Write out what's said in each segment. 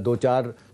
2-4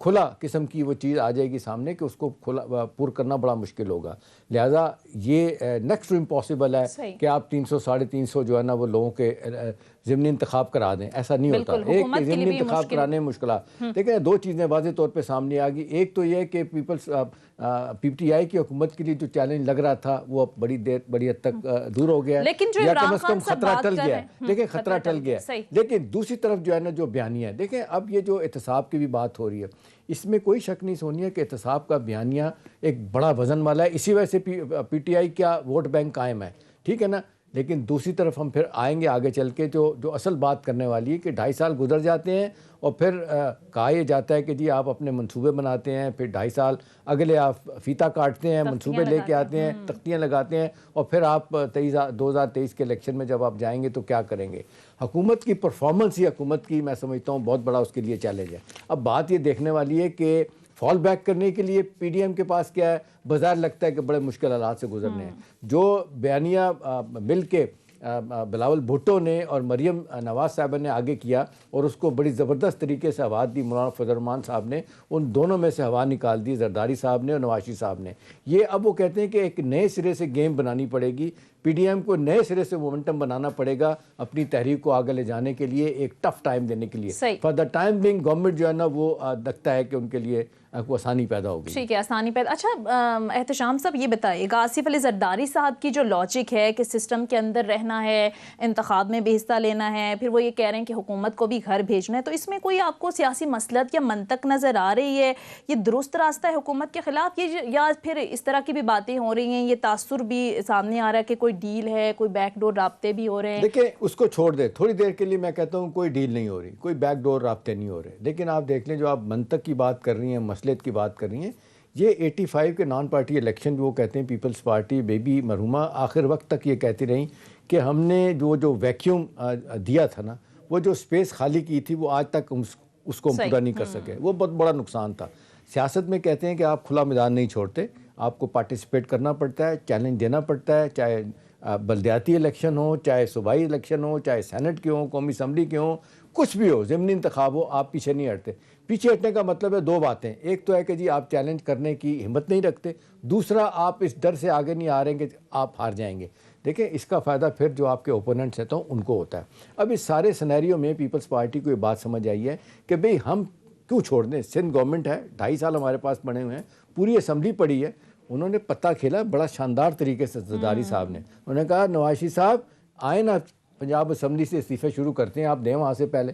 کھلا قسم کی وہ چیز آ جائے گی سامنے کہ اس کو کھلا پر کرنا بڑا مشکل ہوگا. لہٰذا یہ نیکسٹ ٹو امپاسبل ہے کہ آپ 300 350 جو ہے نا وہ لوگوں کے ضمنی انتخاب کرا دیں. ایسا نہیں ہوتا. ایک ضمنی انتخاب کرانے میں مشکلات. دیکھیں دو چیزیں واضح طور پہ سامنے آ گئی. ایک تو یہ کہ پیپلز پی ٹی آئی کی حکومت کے لیے جو چیلنج لگ رہا تھا وہ اب بڑی حد تک دور ہو گیا ہے, یا کم از کم خطرہ ٹل گیا ہے. دیکھیں خطرہ ٹل گیا ہے. لیکن دوسری طرف جو ہے نا جو بیانیہ ہے, دیکھیں اب یہ جو احتساب کی بھی بات ہو رہی ہے, اس میں کوئی شک نہیں سونیا کہ احتساب کا بیانیہ ایک بڑا وزن والا ہے. اسی وجہ سے پی ٹی آئی کا ووٹ بینک قائم ہے, ٹھیک ہے نا. لیکن دوسری طرف ہم پھر آئیں گے آگے چل کے جو اصل بات کرنے والی ہے کہ 2.5 سال گزر جاتے ہیں اور پھر کہا یہ جاتا ہے کہ جی آپ اپنے منصوبے بناتے ہیں, پھر 2.5 سال اگلے آپ فیتا کاٹتے ہیں, منصوبے لے کے آتے ہیں, تختیاں لگاتے ہیں, اور پھر آپ 2023 کے الیکشن میں جب آپ جائیں گے تو کیا کریں گے. حکومت کی پرفارمنس ہی حکومت کی میں سمجھتا ہوں بہت بڑا اس کے لیے چیلنج ہے. اب بات یہ دیکھنے والی ہے کہ فال بیک کرنے کے لیے پی ڈی ایم کے پاس کیا ہے. بظاہر لگتا ہے کہ بڑے مشکل حالات سے گزرنے ہیں. جو بیانیہ مل کے بلاول بھٹو نے اور مریم نواز صاحبہ نے آگے کیا اور اس کو بڑی زبردست طریقے سے ہوا دی مولانا فضل الرحمان صاحب نے, ان دونوں میں سے ہوا نکال دی زرداری صاحب نے اور نواز شریف صاحب نے. یہ اب وہ کہتے ہیں کہ ایک نئے سرے سے گیم بنانی پڑے گی. پی ڈی ایم کو نئے سرے سے مومنٹم بنانا پڑے گا اپنی تحریک کو آگے لے جانے کے لیے, ایک ٹف ٹائم دینے کے لیے. For the time being government جو ہے نا وہ لگتا ہے کہ ان کے لیے آسانی پیدا ہوگی. ٹھیک ہے, آسانی پیدا. اچھا احتشام صاحب یہ بتائیے گا, آصف علی زرداری صاحب کی جو لاجک ہے کہ سسٹم کے اندر رہنا ہے, انتخاب میں بھی حصہ لینا ہے, پھر وہ یہ کہہ رہے ہیں کہ حکومت کو بھی گھر بھیجنا ہے, تو اس میں کوئی آپ کو سیاسی مصلحت یا منطق نظر آ رہی ہے؟ یہ درست راستہ ہے حکومت کے خلاف, یا پھر اس طرح کی بھی باتیں ہو رہی ہیں, یہ تاثر بھی سامنے آ رہا ہے کہ کوئی ڈیل ہے, کوئی بیک ڈور رابطے بھی ہو رہے ہیں؟ دیکھیں اس کو چھوڑ دیں تھوڑی دیر کے لیے. میں کہتا ہوں کوئی ڈیل نہیں ہو رہی, کوئی بیک ڈور رابطے نہیں ہو رہے. لیکن آپ دیکھ لیں جو آپ منطق کی بات کر رہی ہیں, مصلحت کی بات کر رہی ہیں, یہ 85 کے نان پارٹی الیکشن بھی وہ کہتے ہیں پیپلز پارٹی بیبی مرحومہ آخر وقت تک یہ کہتی رہیں کہ ہم نے جو ویکیوم دیا تھا نا, وہ جو سپیس خالی کی تھی وہ آج تک اس کو پورا نہیں کر سکے. وہ بہت بڑا نقصان تھا. سیاست میں کہتے ہیں کہ آپ کھلا میدان نہیں چھوڑتے, آپ کو پارٹیسپیٹ کرنا پڑتا ہے, چیلنج دینا پڑتا ہے, چاہے بلدیاتی الیکشن ہو, چاہے صوبائی الیکشن ہو, چاہے سینٹ کے ہوں, قومی اسمبلی کے ہوں, کچھ بھی ہو, ضمنی انتخاب ہو, آپ پیچھے نہیں ہٹتے. پیچھے ہٹنے کا مطلب ہے دو باتیں. ایک تو ہے کہ جی آپ چیلنج کرنے کی ہمت نہیں رکھتے, دوسرا آپ اس ڈر سے آگے نہیں آ رہے ہیں کہ آپ ہار جائیں گے. دیکھیں اس کا فائدہ پھر جو آپ کے اوپوننٹس ہیں تو ان کو ہوتا ہے. اب اس سارے سینیریو میں پیپلز پارٹی کو یہ بات سمجھ آئی ہے کہ بھئی ہم کیوں چھوڑ دیں. سندھ گورنمنٹ ہے, 2.5 سال ہمارے پاس پڑے ہوئے ہیں, پوری اسمبلی پڑی ہے. انہوں نے پتہ کھیلا بڑا شاندار طریقے سے زرداری صاحب نے. انہوں نے کہا نواز شریف صاحب آئیں نا پنجاب اسمبلی سے استعفے شروع کرتے ہیں, آپ دیں وہاں سے پہلے.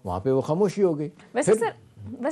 وہاں پہ وہ خاموشی ہو گئی. ویسے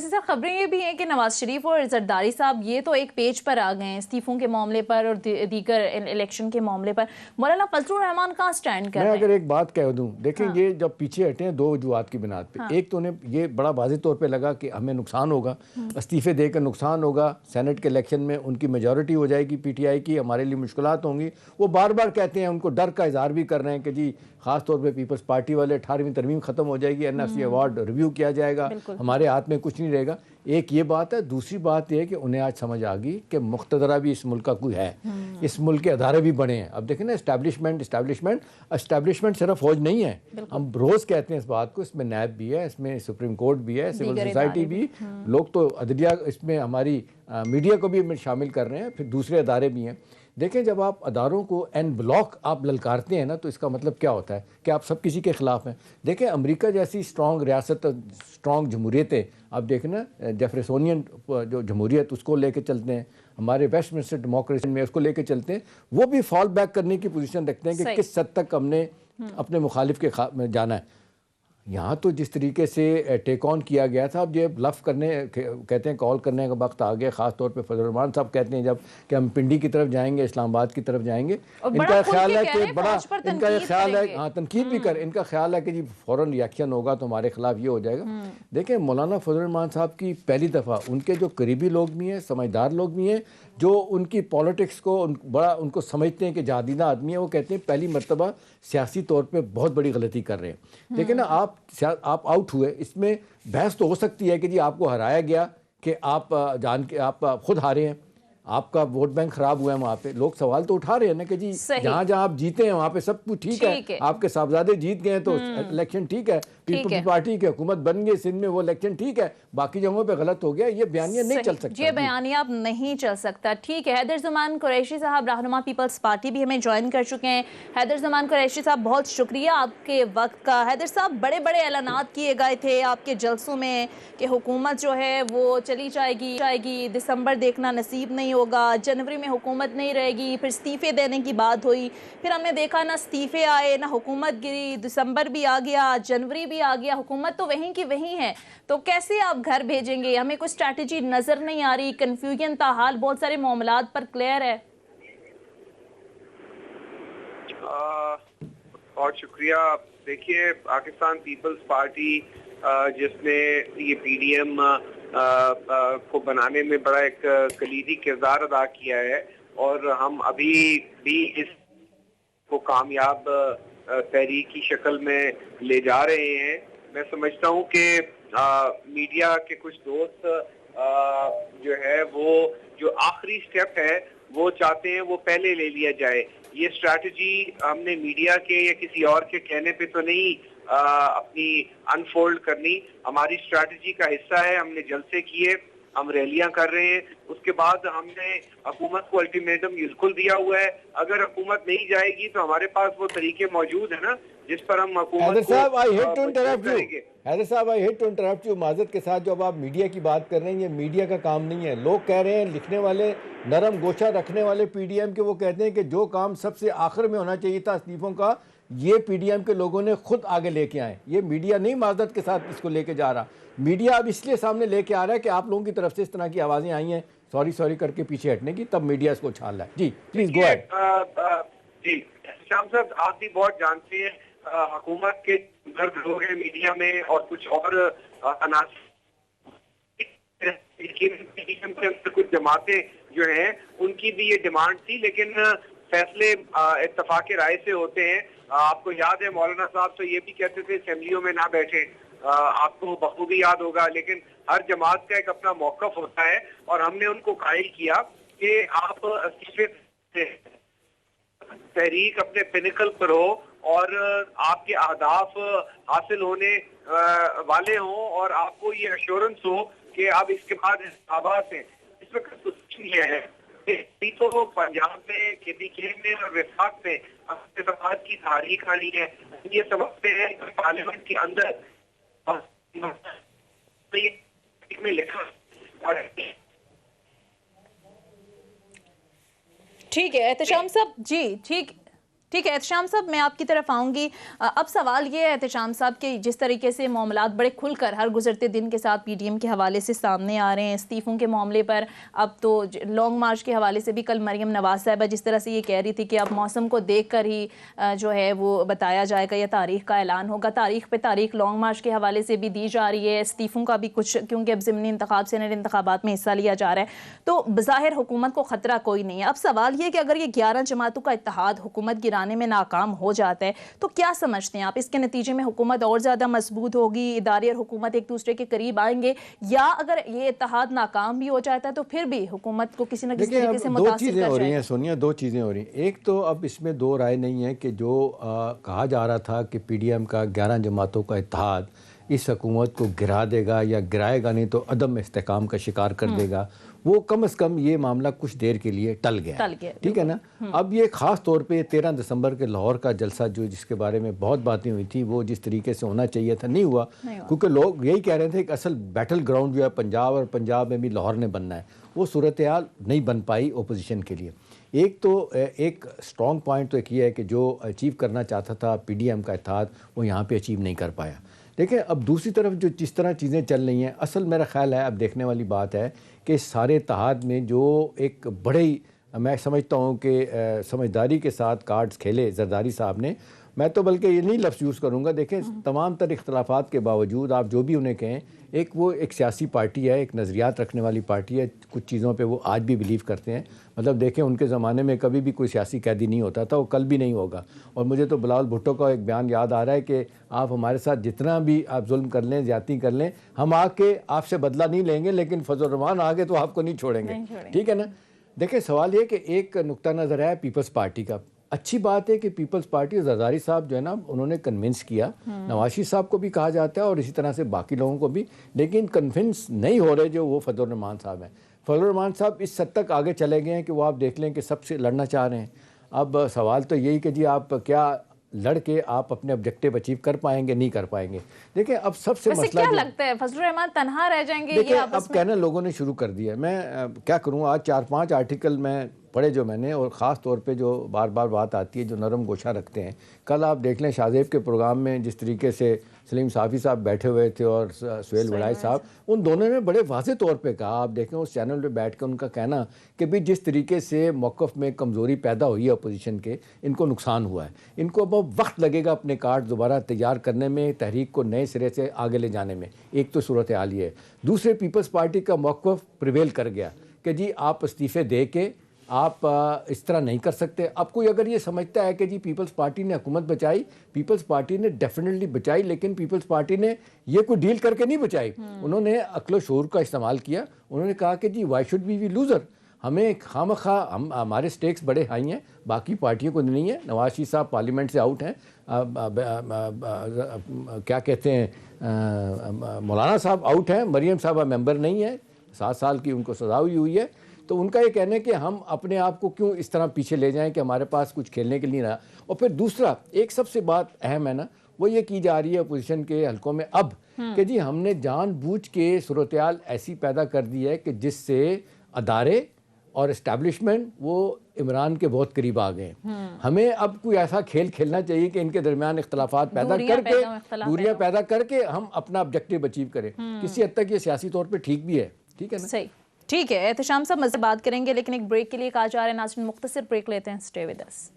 سر خبریں یہ بھی ہیں کہ نواز شریف اور زرداری صاحب یہ تو ایک پیج پر آ گئے ہیں استعفوں کے معاملے پر اور دیگر الیکشن کے معاملے پر. مولانا فضل الرحمان کہاں سٹینڈ کر رہے ہیں؟ میں اگر ایک بات کہہ دوں, دیکھیں یہ جب پیچھے ہٹے ہیں دو وجوہات کی بنیاد پہ. ایک تو انہیں یہ بڑا واضح طور پہ لگا کہ ہمیں نقصان ہوگا, استعفے دے کر نقصان ہوگا, سینٹ کے الیکشن میں ان کی میجورٹی ہو جائے گی پی ٹی آئی کی, ہمارے لیے مشکلات ہوں گی. وہ بار بار کہتے ہیں, ان کو ڈر کا اظہار بھی کر رہے ہیں کہ جی خاص طور پہ پیپلز پارٹی والے 18ویں ترمیم ختم ہو جائے گی, N F C award review کیا جائے گا, ہمارے ہاتھ میں کچھ نہیں رہے گا. ایک یہ بات ہے. دوسری بات یہ ہے کہ انہیں آج سمجھ آ گئی کہ مقتدرہ بھی اس ملک کا کوئی ہے, اس ملک کے ادارے بھی بڑے ہیں. اب دیکھیں نا اسٹیبلشمنٹ صرف فوج نہیں ہے. ہم روز کہتے ہیں اس بات کو, اس میں نیب بھی ہے, اس میں سپریم کورٹ بھی ہے, سول سوسائٹی بھی, لوگ تو عدلیہ, اس میں ہماری میڈیا کو بھی شامل کر رہے ہیں, پھر دوسرے ادارے بھی ہیں. دیکھیں جب آپ اداروں کو این بلاک آپ للکارتے ہیں نا تو اس کا مطلب کیا ہوتا ہے کہ آپ سب کسی کے خلاف ہیں. دیکھیں امریکہ جیسی اسٹرانگ ریاست, اسٹرانگ جمہوریتیں, آپ دیکھیں نا جیفرسونین جو جمہوریت اس کو لے کے چلتے ہیں, ہمارے ویسٹ منسٹر ڈیموکریسی میں اس کو لے کے چلتے ہیں. وہ بھی فال بیک کرنے کی پوزیشن رکھتے ہیں کہ کس حد تک ہم نے اپنے مخالف کے جانا ہے. یہاں تو جس طریقے سے ٹیک آن کیا گیا تھا, اب یہ بلف کرنے کہتے ہیں کال کرنے کا وقت آ گیا. خاص طور پہ فضل الرحمان صاحب کہتے ہیں جب کہ ہم پنڈی کی طرف جائیں گے, اسلام آباد کی طرف جائیں گے, ان کا خیال ہے کہ بڑا, ان کا یہ خیال ہے, ہاں تنقید بھی کر, ان کا خیال ہے کہ جی فوراً ریاکشن ہوگا تو ہمارے خلاف یہ ہو جائے گا. دیکھیں مولانا فضل الرحمان صاحب کی پہلی دفعہ, ان کے جو قریبی لوگ بھی ہیں, سمجھدار لوگ بھی ہیں, جو ان کی پالیٹکس کو بڑا ان کو سمجھتے ہیں کہ جادیدہ آدمی ہے, وہ کہتے ہیں پہلی مرتبہ سیاسی طور پہ بہت بڑی غلطی کر رہے ہیں. دیکھیں نا آپ آؤٹ ہوئے, اس میں بحث تو ہو سکتی ہے کہ جی آپ کو ہرایا گیا, کہ آپ جان کے آپ خود ہارے ہیں, آپ کا ووٹ بینک خراب ہوا ہے وہاں پہ. لوگ سوال تو اٹھا رہے ہیں نا کہ جی جہاں جہاں آپ جیتے ہیں وہاں پہ سب کچھ ٹھیک ہے, آپ کے صاحبزادے جیت گئے ہیں تو الیکشن ٹھیک ہے, پیپلز پارٹی کی حکومت بن گئی سندھ میں وہ الیکشن ٹھیک ہے, باقی جگہوں پہ غلط ہو گیا. یہ بیانیہ نہیں چل سکتا, یہ بیانیہ اب نہیں چل سکتا. ٹھیک ہے, حیدر زمان قریشی صاحب رہنما پیپلز پارٹی بھی ہمیں جوائن کر چکے ہیں. حیدر زمان قریشی صاحب بہت شکریہ آپ کے وقت کا. حیدر صاحب بڑے بڑے اعلانات کیے گئے تھے آپ کے جلسوں میں کہ حکومت جو ہے وہ چلی جائے گی, دسمبر دیکھنا نصیب نہیں ہوگا, جنوری میں حکومت نہیں رہے گی, پھر استعفے دینے کی بات ہوئی, پھر ہم نے دیکھا نہ استعفے آئے نہ حکومت گری, دسمبر بھی آ گیا, جنوری بھی آ گیا, حکومت تو وہیں کی وہیں ہے. تو کیسے آپ گھر بھیجیں گے؟ ہمیں کوئی اسٹریٹجی نظر نہیں آ رہی, کنفیوژن تاحال بہت سارے معاملات پر کلیئر ہے. بہت شکریہ. دیکھیے پاکستان پیپلز پارٹی جس نے یہ پی ڈی ایم کو بنانے میں بڑا ایک کلیدی کردار ادا کیا ہے, اور ہم ابھی بھی اس کو کامیاب تحریک کی شکل میں لے جا رہے ہیں. میں سمجھتا ہوں کہ میڈیا کے کچھ دوست جو ہے وہ جو آخری سٹیپ ہے وہ چاہتے ہیں وہ پہلے لے لیا جائے. یہ اسٹریٹجی ہم نے میڈیا کے یا کسی اور کے کہنے پہ تو نہیں اپنی انفولڈ کرنی. ہماری اسٹریٹجی کا حصہ ہے, ہم نے جلسے کیے, ہم ریلیاں کر رہے ہیں. اس کے بعد ہم نے حکومت کو الٹیمیٹم بالکل دیا ہوا ہے. اگر حکومت نہیں جائے گی تو ہمارے پاس وہ طریقے موجود ہیں نا جس پر ہم حکومت کو کریں گے. Haider sahab I hate to interrupt you, معذرت کے ساتھ. جب آپ میڈیا کی بات کر رہے ہیں, یہ میڈیا کا کام نہیں ہے. لوگ کہہ رہے ہیں, لکھنے والے, نرم گوشہ رکھنے والے پی ڈی ایم کے, وہ کہتے ہیں کہ جو کام سب سے آخر میں ہونا چاہیے تھا استعفوں کا, یہ پی ڈی ایم کے لوگوں نے خود آگے لے کے آئے. یہ میڈیا نہیں معذرت کے ساتھ اس کو لے کے جا رہا. میڈیا اب اس لیے سامنے لے کے آ رہا ہے کہ آپ لوگوں کی طرف سے اس طرح کی آوازیں آئی ہیں سوری کر کے پیچھے ہٹنے کی, تب میڈیا اس کو چھال رہا ہے. جی پلیز گو اہیڈ. جی شام صاحب, آپ بھی بہت جانتے ہیں حکومت کے درد لوگ ہیں میڈیا میں اور کچھ اور کچھ جماعتیں جو ہیں ان کی بھی یہ ڈیمانڈ تھی, لیکن فیصلے اتفاق رائے سے ہوتے ہیں. آپ کو یاد ہے مولانا صاحب تو یہ بھی کہتے تھے اسمبلیوں میں نہ بیٹھے, آپ کو بخوبی یاد ہوگا, لیکن ہر جماعت کا ایک اپنا موقف ہوتا ہے, اور ہم نے ان کو قائل کیا کہ آپ تحریک اپنے پینیکل پر ہو اور آپ کے اہداف حاصل ہونے والے ہوں, اور آپ کو یہ ایشورنس ہو کہ اب اس کے بعد انتخابات ہیں. اس وقت کچھ یہ ہے تو پنجاب میں, کے پی کے میں اور وفاق میں انتخابات کی تاریخ آنی ہے. یہ سمجھتے ہیں کہ پارلیمنٹ کے اندر میں لکھا. ٹھیک ہے احتشام صاحب, جی ٹھیک ہے احتشام صاحب, میں آپ کی طرف آؤں گی. اب سوال یہ ہے احتشام صاحب کہ جس طریقے سے معاملات بڑے کھل کر ہر گزرتے دن کے ساتھ پی ڈی ایم کے حوالے سے سامنے آ رہے ہیں, استعفوں کے معاملے پر, اب تو لانگ مارچ کے حوالے سے بھی کل مریم نواز صاحبہ جس طرح سے یہ کہہ رہی تھی کہ اب موسم کو دیکھ کر ہی جو ہے وہ بتایا جائے گا یا تاریخ کا اعلان ہوگا. تاریخ پہ تاریخ لانگ مارچ کے حوالے سے بھی دی جا رہی ہے, استعفوں کا بھی کچھ, کیونکہ اب ضمنی انتخاب سینٹ انتخابات میں حصہ لیا جا رہا ہے, تو بظاہر حکومت کو خطرہ کوئی نہیں ہے. اب سوال یہ کہ اگر یہ 11 جماعتوں کا اتحاد حکومت گرانے میں ناکام ہو جاتا ہے تو کیا سمجھتے ہیں آپ, اس کے نتیجے میں حکومت اور زیادہ مضبوط ہوگی, ادارے اور حکومت ایک دوسرے کے قریب آئیں گے, یا اگر یہ اتحاد ناکام بھی ہو جاتا ہے تو پھر بھی حکومت کو کسی نہ کسی طریقے سے متاثر کر جائے گا؟ دو چیزیں ہو رہی ہیں سونیا, دو چیزیں ہو رہی ہیں. ایک تو اب اس میں دو رائے نہیں ہے کہ جو کہا جا رہا تھا کہ پی ڈی ایم کا 11 جماعتوں کا اتحاد اس حکومت کو گرا دے گا یا گرائے گا نہیں تو عدم استحکام کا شکار کر دے گا, وہ کم از کم یہ معاملہ کچھ دیر کے لیے ٹل گیا, ٹھیک ہے نا. اب یہ خاص طور پہ 13 دسمبر کے لاہور کا جلسہ جو جس کے بارے میں بہت باتیں ہوئی تھی, وہ جس طریقے سے ہونا چاہیے تھا نہیں ہوا, کیونکہ لوگ یہی کہہ رہے تھے کہ اصل بیٹل گراؤنڈ جو ہے پنجاب, اور پنجاب میں بھی لاہور نے بننا ہے. وہ صورتحال نہیں بن پائی اپوزیشن کے لیے. ایک تو ایک سٹرونگ پوائنٹ تو ایک یہ ہے کہ جو اچیو کرنا چاہتا تھا پی ڈی ایم کا اتحاد, وہ یہاں پہ اچیو نہیں کر پایا. دیکھیں اب دوسری طرف جو جس طرح چیزیں چل رہی ہیں, اصل میرا خیال ہے اب دیکھنے والی بات ہے کہ اس سارے اتحاد میں جو ایک بڑے ہی میں سمجھتا ہوں کہ سمجھداری کے ساتھ کارڈز کھیلے زرداری صاحب نے. میں تو بلکہ یہ نہیں لفظ یوز کروں گا, دیکھیں تمام تر اختلافات کے باوجود آپ جو بھی انہیں کہیں, وہ ایک سیاسی پارٹی ہے, ایک نظریات رکھنے والی پارٹی ہے, کچھ چیزوں پہ وہ آج بھی بلیو کرتے ہیں. مطلب دیکھیں ان کے زمانے میں کبھی بھی کوئی سیاسی قیدی نہیں ہوتا تھا, وہ کل بھی نہیں ہوگا. اور مجھے تو بلاول بھٹو کا ایک بیان یاد آ رہا ہے کہ آپ ہمارے ساتھ جتنا بھی آپ ظلم کر لیں, زیادتی کر لیں, ہم آ کے آپ سے بدلہ نہیں لیں گے, لیکن فضل الرحمان آگے تو آپ کو نہیں چھوڑیں گے, ٹھیک ہے نا. دیکھیں سوال یہ کہ ایک نقطہ نظر ہے پیپلز پارٹی کا. اچھی بات ہے کہ پیپلز پارٹی زرداری صاحب جو ہے نا انہوں نے کنونس کیا, نواز شریف صاحب کو بھی کہا جاتا ہے اور اسی طرح سے باقی لوگوں کو بھی, لیکن کنونس نہیں ہو رہے جو وہ فضل الرحمان صاحب ہیں. فضل الرحمان صاحب اس حد تک آگے چلے گئے ہیں کہ وہ آپ دیکھ لیں کہ سب سے لڑنا چاہ رہے ہیں. اب سوال تو یہی کہ جی آپ کیا لڑ کے آپ اپنے آبجیکٹیو اچیو کر پائیں گے, نہیں کر پائیں گے. دیکھیں اب سب سے مسئلہ کیا لگتا ہے فضل الرحمان تنہا رہ جائیں گے؟ دیکھیں اب کہنا لوگوں نے شروع کر دیا ہے. میں کیا کروں, آج 4-5 آرٹیکل میں پڑھے جو میں نے, اور خاص طور پہ جو بار بار بات آتی ہے جو نرم گوشہ رکھتے ہیں. کل آپ دیکھ لیں شاہزیب کے پروگرام میں جس طریقے سے سلیم صافی صاحب بیٹھے ہوئے تھے اور سہیل وڑائی صاحب, ان دونوں نے بڑے واضح طور پہ کہا, آپ دیکھیں اس چینل پہ بیٹھ کے ان کا کہنا کہ بھی جس طریقے سے موقف میں کمزوری پیدا ہوئی ہے اپوزیشن کے, ان کو نقصان ہوا ہے, ان کو اب وقت لگے گا اپنے کارڈ دوبارہ تیار کرنے میں, تحریک کو نئے سرے سے آگے لے جانے میں. ایک تو صورتحال یہ ہے. دوسرے پیپلز پارٹی کا موقف پریویل کر گیا کہ جی آپ استعفے دے کے آپ اس طرح نہیں کر سکتے. اب کوئی اگر یہ سمجھتا ہے کہ جی پیپلز پارٹی نے حکومت بچائی, پیپلز پارٹی نے ڈیفینیٹلی بچائی, لیکن پیپلز پارٹی نے یہ کوئی ڈیل کر کے نہیں بچائی. انہوں نے عقل و شعور کا استعمال کیا. انہوں نے کہا کہ جی وائی شوڈ بی لوزر, ہمیں خواہ ہمارے سٹیکس بڑے ہائی ہیں, باقی پارٹیوں کو نہیں ہے. نواز شریف صاحب پارلیمنٹ سے آؤٹ ہیں, کیا کہتے ہیں مولانا صاحب آؤٹ ہیں, مریم صاحبہ ممبر نہیں ہے, 7 سال کی ان کو سزا ہوئی ہے. تو ان کا یہ کہنا ہے کہ ہم اپنے آپ کو کیوں اس طرح پیچھے لے جائیں کہ ہمارے پاس کچھ کھیلنے کے لیے نہ. اور پھر دوسرا ایک سب سے بات اہم ہے نا, وہ یہ کی جا رہی ہے اپوزیشن کے حلقوں میں اب کہ جی ہم نے جان بوجھ کے صورتحال ایسی پیدا کر دی ہے کہ جس سے ادارے اور اسٹیبلشمنٹ وہ عمران کے بہت قریب آ گئے ہیں. ہمیں اب کوئی ایسا کھیل کھیلنا چاہیے کہ ان کے درمیان اختلافات پیدا کر کے, دوریاں پیدا کر کے ہم اپنا آبجیکٹیو اچیو کریں. کسی حد تک یہ سیاسی طور پہ ٹھیک بھی ہے. ٹھیک ہے نا, صحیح, ٹھیک ہے. احتشام صاحب مزید بات کریں گے, لیکن ایک بریک کے لیے کہا جا رہا ہے. ناظرین مختصر بریک لیتے ہیں, اسٹے ود اس.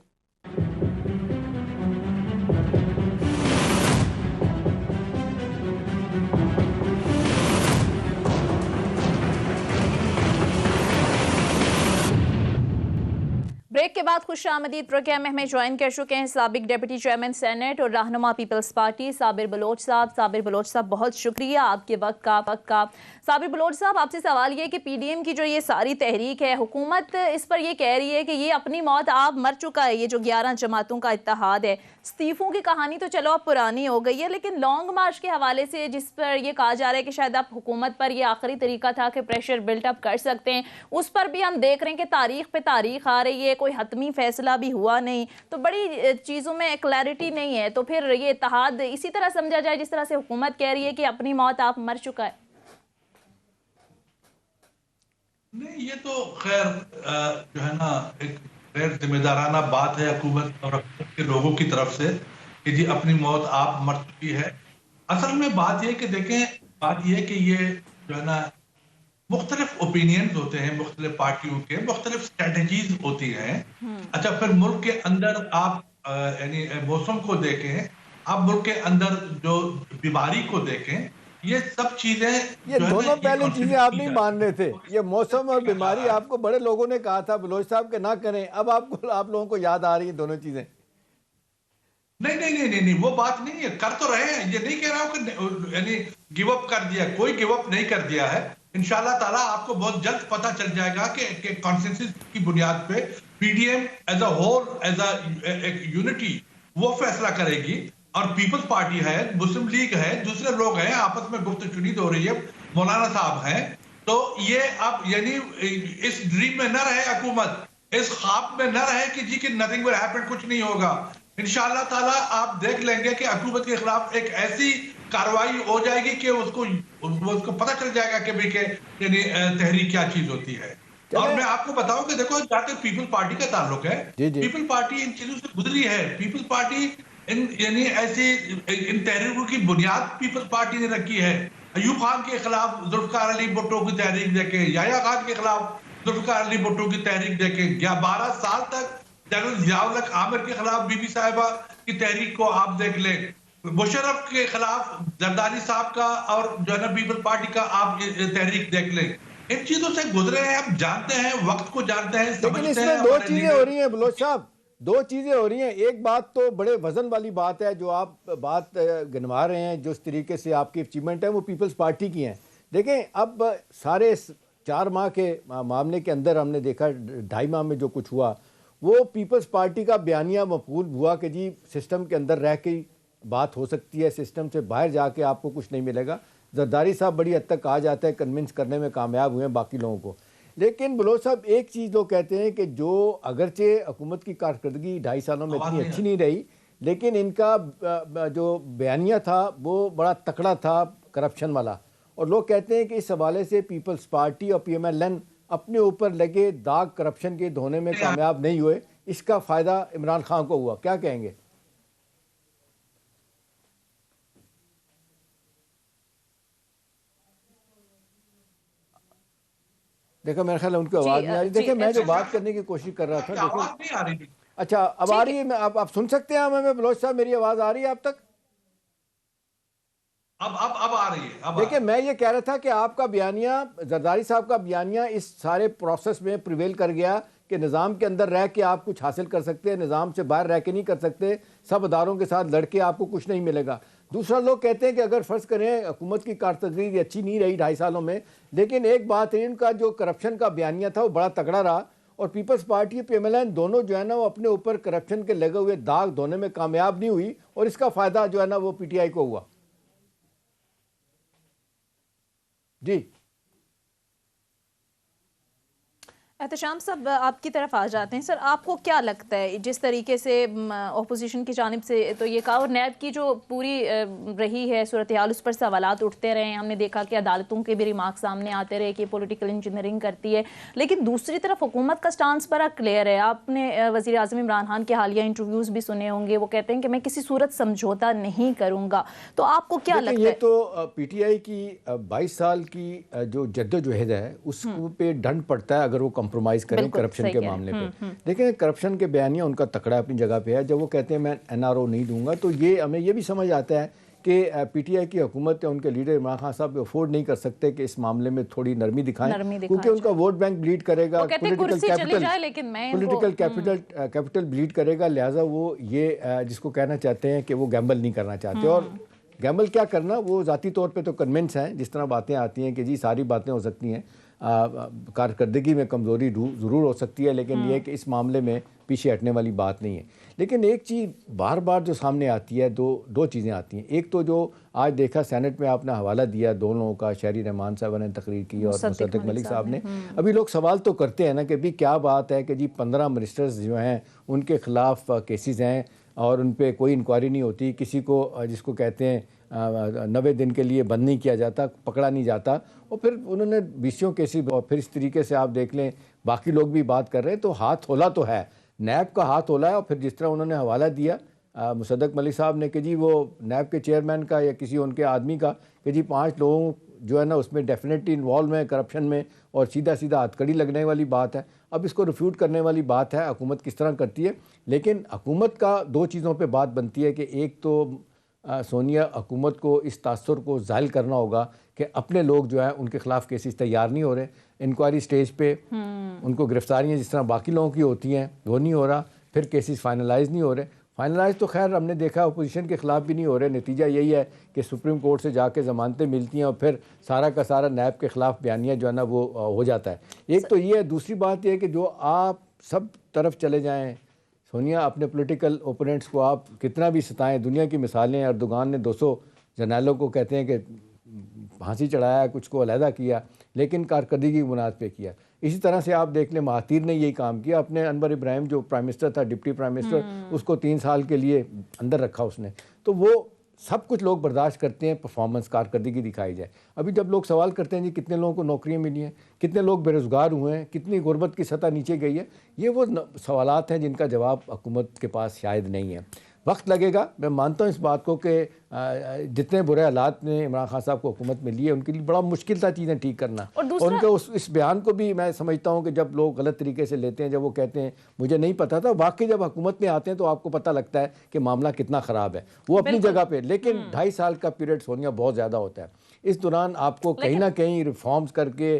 بریک کے بعد خوش آمدید. پروگرام میں ہمیں جوائن کر چکے ہیں سابق ڈپٹی چیئرمین سینٹ اور رہنما پیپلز پارٹی صابر بلوچ صاحب. صابر بلوچ صاحب بہت شکریہ آپ کے وقت کا. صابر بلوچ صاحب, آپ سے سوال یہ کہ پی ڈی ایم کی جو یہ ساری تحریک ہے, حکومت اس پر یہ کہہ رہی ہے کہ یہ اپنی موت آپ مر چکا ہے. یہ جو 11 جماعتوں کا اتحاد ہے, استعفوں کی کہانی تو چلو اب پرانی ہو گئی ہے, لیکن لانگ مارچ کے حوالے سے جس پر یہ کہا جا رہا ہے کہ شاید اب حکومت پر یہ آخری طریقہ تھا کہ پریشر بلٹ اپ کر سکتے ہیں, اس پر بھی ہم دیکھ رہے ہیں کہ تاریخ پہ تاریخ آ رہی ہے, کوئی حتمی فیصلہ بھی ہوا نہیں, تو بڑی چیزوں میں کلیئرٹی نہیں ہے. تو پھر یہ اتحاد اسی طرح سمجھا جائے جس طرح سے حکومت کہہ رہی ہے کہ اپنی موت آپ مر چکا ہے؟ نہیں, یہ تو خیر جو ہے نا ایک غیر ذمہ دارانہ بات ہے حکومت اور حکومت کے لوگوں کی طرف سے کہ جی اپنی موت آپ مر چکی ہے. اصل میں بات یہ کہ دیکھیں, بات یہ کہ یہ جو ہے نا مختلف اوپینینز ہوتے ہیں مختلف پارٹیوں کے, مختلف اسٹریٹجیز ہوتی ہیں. اچھا, پھر ملک کے اندر آپ یعنی موسم کو دیکھیں, آپ ملک کے اندر جو بیماری کو دیکھیں, یہ سب چیزیں یہ دونوں پہلے چیزیں آپ نہیں مان رہے تھے. یہ موسم اور بیماری آپ کو بڑے لوگوں نے کہا تھا بلوچ صاحب کہ نہ کریں, اب آپ لوگوں کو یاد آ رہی ہیں دونوں چیزیں. نہیں, وہ بات نہیں ہے, کر تو رہے ہیں. یہ نہیں کہہ رہا ہوں کہ یعنی گیو اپ کر دیا, کوئی گیو اپ نہیں کر دیا ہے. انشاءاللہ تعالیٰ آپ کو بہت جلد پتہ چل جائے گا کہ کانسنسس کی بنیاد پہ P D M as a whole, as a unity وہ فیصلہ کرے گی. اور پیپلز پارٹی ہے, مسلم لیگ ہے, دوسرے لوگ ہیں, آپس میں گفت و شنید ہو رہی ہے, مولانا صاحب ہیں. تو یہ اب یعنی اس ڈریم میں نہ رہے حکومت, اس خواب میں نہ رہے کہ جی کہ نتھنگ ول ہیپن, کچھ نہیں ہوگا. انشاءاللہ تعالیٰ آپ دیکھ لیں گے کہ حکومت کے خلاف ایک ایسی کاروائی ہو جائے گی کہ اس کو پتہ چل جائے گا کہ بھئی کہ یعنی تحریک کیا چیز ہوتی ہے. اور میں آپ کو بتاؤں کہ دیکھو جہاں تک پیپل پارٹی کا تعلق ہے, پیپل پارٹی ان چیزوں سے گزری ہے. پیپل پارٹی یعنی ایسی ان تحریکوں کی بنیاد پیپل پارٹی نے رکھی ہے. ایوب خان کے خلاف ذوالفقار علی بھٹو کی تحریک دیکھیں, یحییٰ خان کے خلاف ذوالفقار علی بھٹو کی تحریک دیکھیں, یا 12 سال تک جنرل ضیاء الحق عامر کے خلاف بی بی صاحبہ کی تحریک کو آپ دیکھ لیں, مشرف کے خلاف زرداری صاحب کا اور جو ہے نا پیپل پارٹی کا آپ تحریک دیکھ لیں. ان چیزوں سے گزرے ہیں, آپ جانتے ہیں, وقت کو جانتے ہیں, لیکن اس میں 2 چیزیں ہو رہی ہیں بلوچ صاحب, 2 چیزیں ہو رہی ہیں. ایک بات تو بڑے وزن والی بات ہے جو آپ بات گنوا رہے ہیں, جو اس طریقے سے آپ کی اچیومنٹ ہے وہ پیپلز پارٹی کی ہیں. دیکھیں اب سارے 4 ماہ کے معاملے کے اندر ہم نے دیکھا 2.5 ماہ میں جو کچھ ہوا وہ پیپلز پارٹی کا بیانیہ مقبول ہوا کہ جی سسٹم کے اندر رہ کے بات ہو سکتی ہے, سسٹم سے باہر جا کے آپ کو کچھ نہیں ملے گا. زرداری صاحب بڑی حد تک آ جاتا ہے, کنونس کرنے میں کامیاب ہوئے ہیں باقی لوگوں کو. لیکن بلوچ صاحب ایک چیز لوگ کہتے ہیں کہ جو اگرچہ حکومت کی کارکردگی 2.5 سالوں میں اتنی اچھی نہیں رہی, لیکن ان کا جو بیانیہ تھا وہ بڑا تکڑا تھا کرپشن والا, اور لوگ کہتے ہیں کہ اس حوالے سے پیپلز پارٹی اور پی ایم ایل این اپنے اوپر لگے داغ کرپشن کے دھونے میں کامیاب نہیں ہوئے, اس کا فائدہ عمران خان کو ہوا. کیا کہیں گے؟ دیکھیں میرے خیال ہے ان کی آواز نہیں آ رہی. دیکھیں میں جو بات کرنے کی کوشش کر رہا تھا, آواز نہیں آ رہی. اچھا اب آ رہی ہے, آپ سن سکتے ہیں ہمیں بلوچ صاحب, میری آواز آ رہی ہے آپ تک؟ اب آ رہی ہے. دیکھیں میں یہ کہہ رہا تھا کہ آپ کا بیانیہ, زرداری صاحب کا بیانیہ اس سارے پروسیس میں پریویل کر گیا کہ نظام کے اندر رہ کے آپ کچھ حاصل کر سکتے ہیں, نظام سے باہر رہ کے نہیں کر سکتے, سب اداروں کے ساتھ لڑ کے آپ کو کچھ نہیں ملے گا. دوسرا لوگ کہتے ہیں کہ اگر فرض کریں حکومت کی کارکردگی اچھی نہیں رہی 2.5 سالوں میں, لیکن ایک بات ہے ان کا جو کرپشن کا بیانیہ تھا وہ بڑا تگڑا رہا, اور Peoples Party P M L N دونوں جو ہے نا وہ اپنے اوپر کرپشن کے لگے ہوئے داغ دھونے میں کامیاب نہیں ہوئی, اور اس کا فائدہ جو ہے نا وہ پی ٹی آئی کو ہوا. جی احتشام صاحب آپ کی طرف آ جاتے ہیں. سر آپ کو کیا لگتا ہے جس طریقے سے اپوزیشن کی جانب سے تو یہ کہا, اور نیب کی جو پوری رہی ہے صورتحال اس پر سوالات اٹھتے رہے ہیں, ہم نے دیکھا کہ عدالتوں کے بھی ریمارک سامنے آتے رہے کہ پولیٹیکل انجینئرنگ کرتی ہے, لیکن دوسری طرف حکومت کا سٹانس بڑا کلیئر ہے. آپ نے وزیر اعظم عمران خان کے حالیہ انٹرویوز بھی سنے ہوں گے, وہ کہتے ہیں کہ میں کسی صورت سمجھوتا نہیں کروں گا. تو آپ کو کیا لگتا ہے؟ یہ تو پی ٹی آئی کی 22 سال کی جو جدوجہد ہے اس پہ ڈنڈ پڑتا ہے اگر وہ کمپرومائز کریں کرپشن کے معاملے پہ. دیکھیں کرپشن کے بیانیہ ان کا تکڑا اپنی جگہ پہ ہے. جب وہ کہتے ہیں میں این آر او نہیں دوں گا, تو یہ ہمیں یہ بھی سمجھ آتا ہے کہ پی ٹی آئی کی حکومت یا ان کے لیڈر عمران خان صاحب افورڈ نہیں کر سکتے کہ اس معاملے میں تھوڑی نرمی دکھائیں, کیونکہ ان کا ووٹ بینک بلیڈ کرے گا, پولیٹیکل کیپٹل بلیڈ کرے گا. لہٰذا وہ یہ جس کو کہنا چاہتے ہیں کہ وہ گیمبل نہیں کرنا چاہتے, اور گیمبل کیا کرنا, وہ ذاتی طور پہ تو کنونس ہیں, جس طرح باتیں آتی ہیں کہ جی ساری باتیں ہو سکتی ہیں, کارکردگی میں کمزوری ضرور ہو سکتی ہے, لیکن یہ کہ اس معاملے میں پیچھے ہٹنے والی بات نہیں ہے. لیکن ایک چیز بار بار جو سامنے آتی ہے, دو چیزیں آتی ہیں. ایک تو جو آج دیکھا سینٹ میں آپ نے حوالہ دیا دو لوگوں کا, شہری رحمان صاحب نے تقریر کی اور مصدق ملک صاحب نے. ابھی لوگ سوال تو کرتے ہیں نا کہ بھی کیا بات ہے کہ جی 15 منسٹرز جو ہیں ان کے خلاف کیسز ہیں اور ان پہ کوئی انکوائری نہیں ہوتی, کسی کو جس کو کہتے ہیں 90 دن کے لیے بند نہیں کیا جاتا, پکڑا نہیں جاتا, اور پھر انہوں نے 20 کیسز, اور پھر اس طریقے سے آپ دیکھ لیں باقی لوگ بھی بات کر رہے ہیں. تو ہاتھ ہولا تو ہے, نیب کا ہاتھ ہولا ہے. اور پھر جس طرح انہوں نے حوالہ دیا مصدق ملک صاحب نے کہ جی وہ نیب کے چیئرمین کا یا کسی ان کے آدمی کا کہ جی 5 لوگوں جو ہے نا اس میں ڈیفینیٹلی انوالو ہیں کرپشن میں, اور سیدھا ہاتھ کڑی لگنے والی بات ہے. اب اس کو ریفیوٹ کرنے والی بات ہے حکومت کس طرح کرتی ہے. لیکن حکومت کا 2 چیزوں پہ بات بنتی ہے کہ ایک تو سونیا حکومت کو اس تاثر کو زائل کرنا ہوگا کہ اپنے لوگ جو ہیں ان کے خلاف کیسز تیار نہیں ہو رہے, انکوائری سٹیج پہ ان کو گرفتاریاں جس طرح باقی لوگوں کی ہوتی ہیں وہ نہیں ہو رہا, پھر کیسز فائنلائز نہیں ہو رہے. فائنلائز تو خیر ہم نے دیکھا اپوزیشن کے خلاف بھی نہیں ہو رہے. نتیجہ یہی ہے کہ سپریم کورٹ سے جا کے ضمانتیں ملتی ہیں اور پھر سارا کا سارا نیب کے خلاف بیانیہ جو ہے نا وہ ہو جاتا ہے. ایک تو یہ ہے. دوسری بات یہ ہے کہ جو آپ سب طرف چلے جائیں سونیا, اپنے پولیٹیکل اوپوننٹس کو آپ کتنا بھی ستائیں, دنیا کی مثالیں, اردوغان نے 200 جرنیلوں کو کہتے ہیں کہ پھانسی چڑھایا, کچھ کو علیحدہ کیا, لیکن کارکردگی کی بنیاد پہ کیا. اسی طرح سے آپ دیکھ لیں مہاتیر نے یہی کام کیا. اپنے انور ابراہیم جو پرائم منسٹر تھا, ڈپٹی پرائم منسٹر, اس کو 3 سال کے لیے اندر رکھا اس نے. تو وہ سب کچھ لوگ برداشت کرتے ہیں, پرفارمنس کارکردگی دکھائی جائے. ابھی جب لوگ سوال کرتے ہیں جی کتنے لوگوں کو نوکریاں ملی ہیں, کتنے لوگ بے روزگار ہوئے ہیں, کتنی غربت کی سطح نیچے گئی ہے, یہ وہ سوالات ہیں جن کا جواب حکومت کے پاس شاید نہیں ہے. وقت لگے گا. میں مانتا ہوں اس بات کو کہ جتنے برے حالات نے عمران خان صاحب کو حکومت میں لیے ان کے لیے بڑا مشکل تھا چیزیں ٹھیک کرنا. اور ان کے اس بیان کو بھی میں سمجھتا ہوں کہ جب لوگ غلط طریقے سے لیتے ہیں, جب وہ کہتے ہیں مجھے نہیں پتا تھا, واقعی جب حکومت میں آتے ہیں تو آپ کو پتہ لگتا ہے کہ معاملہ کتنا خراب ہے. وہ اپنی جگہ پہ, لیکن 2.5 سال کا پیریڈ سونیا بہت زیادہ ہوتا ہے. اس دوران آپ کو کہیں نہ کہیں ریفارمز کر کے